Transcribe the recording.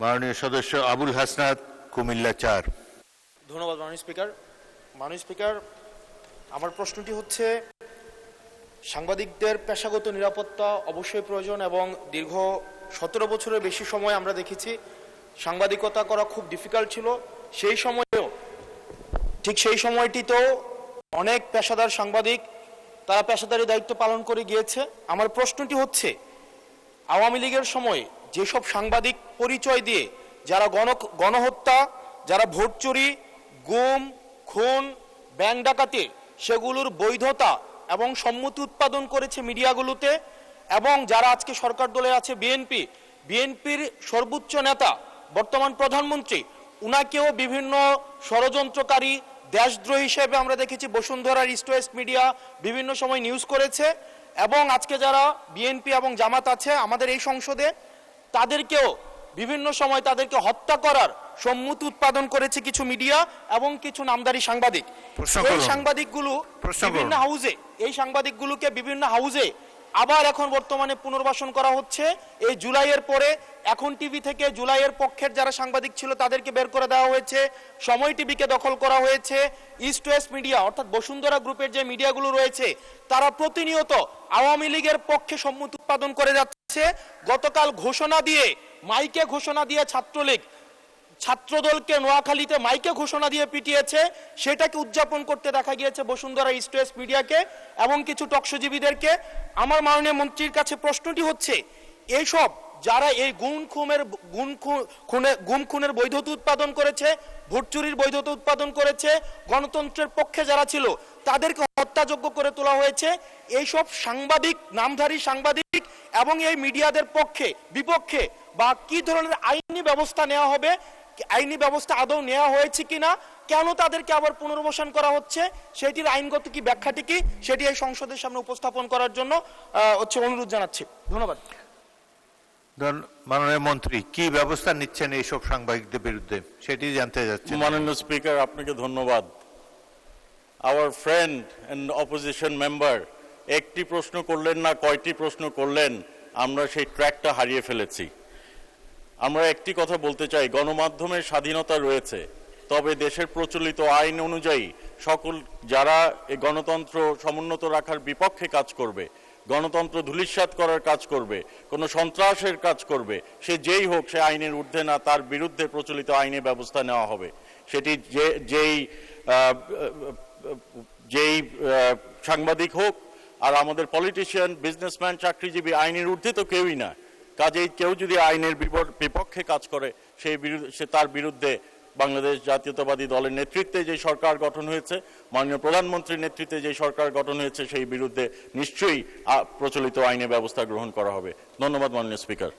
মাননীয় সদস্য আবুল হাসনাত, কুমিল্লা ৪। ধন্যবাদ মাননীয় স্পিকার। মাননীয় স্পিকার, আমার প্রশ্নটি হচ্ছে, সাংবাদিকদের পেশাগত নিরাপত্তা অবশ্যই প্রয়োজন এবং দীর্ঘ ১৭ বছরের বেশি সময় আমরা দেখেছি সাংবাদিকতা করা খুব ডিফিকাল্ট ছিল। সেই সময়েও সেই সময়টিতেও অনেক পেশাদার সাংবাদিক তারা পেশাদারি দায়িত্ব পালন করে গিয়েছে। আমার প্রশ্নটি হচ্ছে, আওয়ামী লীগের সময় যেসব সাংবাদিক পরিচয় দিয়ে যারা গণহত্যা, যারা ভোট চুরি, গুম, খুন, ব্যাংক ডাকাতি, সেগুলোর বৈধতা এবং সম্মতি উৎপাদন করেছে মিডিয়াগুলোতে, এবং যারা আজকে সরকার দলে আছে বিএনপির সর্বোচ্চ নেতা বর্তমান প্রধানমন্ত্রী, উনাকেও বিভিন্ন ষড়যন্ত্রকারী, দেশদ্রোহী হিসেবে আমরা দেখেছি বসুন্ধরার ইস্ট ওয়েস্ট মিডিয়া বিভিন্ন সময় নিউজ করেছে। এবং আজকে যারা বিএনপি এবং জামাত আছে আমাদের এই সংসদে, তাদেরকেও বিভিন্ন সময় তাদেরকে হত্যা করার সম্মতি উৎপাদন করেছে কিছু মিডিয়া এবং কিছু নামদারি সাংবাদিক। এই সাংবাদিকগুলোকে বিভিন্ন হাউজে আবার এখন বর্তমানে পুনর্বাসন করা হচ্ছে। এই জুলাইয়ের পরে এখন টিভি থেকে জুলাইয়ের পক্ষের যারা সাংবাদিক ছিল তাদেরকে বের করে দেওয়া হয়েছে, সময় টিভিকে দখল করা হয়েছে। ইস্ট ওয়েস্ট মিডিয়া অর্থাৎ বসুন্ধরা গ্রুপের যে মিডিয়াগুলো রয়েছে তারা প্রতিনিয়ত আওয়ামী লীগের পক্ষে সম্মতি উৎপাদন করে যাচ্ছে। গতকাল মাইকে ঘোষণা দিয়ে ছাত্রলীগ ছাত্রদলকে নোয়াখালীতে মাইকে ঘোষণা দিয়ে পিটিয়েছে, সেটাকে উদযাপন করতে দেখা গিয়েছে বসুন্ধরা ইস্ট ওয়েস্ট মিডিয়াকে এবং কিছু টকশোজীবীদেরকে। আমার মাননীয় মন্ত্রীর কাছে প্রশ্নটি হচ্ছে, এইসব যারা এই গুম খুনের বৈধতা উৎপাদন করেছে, ভোট চুরির বৈধতা উৎপাদন করেছে, গণতন্ত্রের পক্ষে যারা ছিল তাদেরকে হত্যাযোগ্য করে তোলা হয়েছে। এইসব সাংবাদিক, নামধারী সাংবাদিক এবং এই মিডিয়াদের বিপক্ষে বা কি ধরনের আইনি ব্যবস্থা নেওয়া হবে, আইনি ব্যবস্থা আদৌ নেওয়া হয়েছে কিনা, কেন তাদেরকে আবার পুনর্বাসন করা হচ্ছে, সেটির আইনগত কি ব্যাখ্যাটি কি, সেটি এই সংসদের সামনে উপস্থাপন করার জন্য অনুরোধ জানাচ্ছি। ধন্যবাদ। মাননীয় মন্ত্রী, কি ব্যবস্থা নিচ্ছেন এইসব সাংবাদিকদের বিরুদ্ধে সেটি জানতে যাচ্ছি। মাননীয় স্পিকার, আপনাকে ধন্যবাদ। Our friend and opposition member একটি প্রশ্ন করলেন না, কয়টি প্রশ্ন করলেন, আমরা সেই ট্র্যাকটা হারিয়ে ফেলেছি। আমরা একটি কথা বলতে চাই, গণমাধ্যমের স্বাধীনতা রয়েছে, তবে দেশের প্রচলিত আইন অনুযায়ী সকল যারা এই গণতন্ত্র সমুন্নত রাখার বিপক্ষে কাজ করবে, গণতন্ত্র ধূলিসাৎ করার কাজ করবে, কোনো সন্ত্রাসের কাজ করবে, সে যেই হোক, সে আইনের ঊর্ধ্বে না, তার বিরুদ্ধে প্রচলিত আইনে ব্যবস্থা নেওয়া হবে। সেটি যেই সাংবাদিক হোক, আর আমাদের পলিটিশিয়ান, বিজনেসম্যান, চাকরিজীবী আইনের ঊর্ধ্বে তো কেউই না। কাজেই কেউ যদি আইনের বিপক্ষে কাজ করে তার বিরুদ্ধে বাংলাদেশ জাতীয়তাবাদী দলের নেতৃত্বে যে সরকার গঠন হয়েছে, মাননীয় প্রধানমন্ত্রীর নেতৃত্বে যে সরকার গঠন হয়েছে, সেই বিরুদ্ধে নিশ্চয়ই প্রচলিত আইনে ব্যবস্থা গ্রহণ করা হবে। ধন্যবাদ মাননীয় স্পিকার।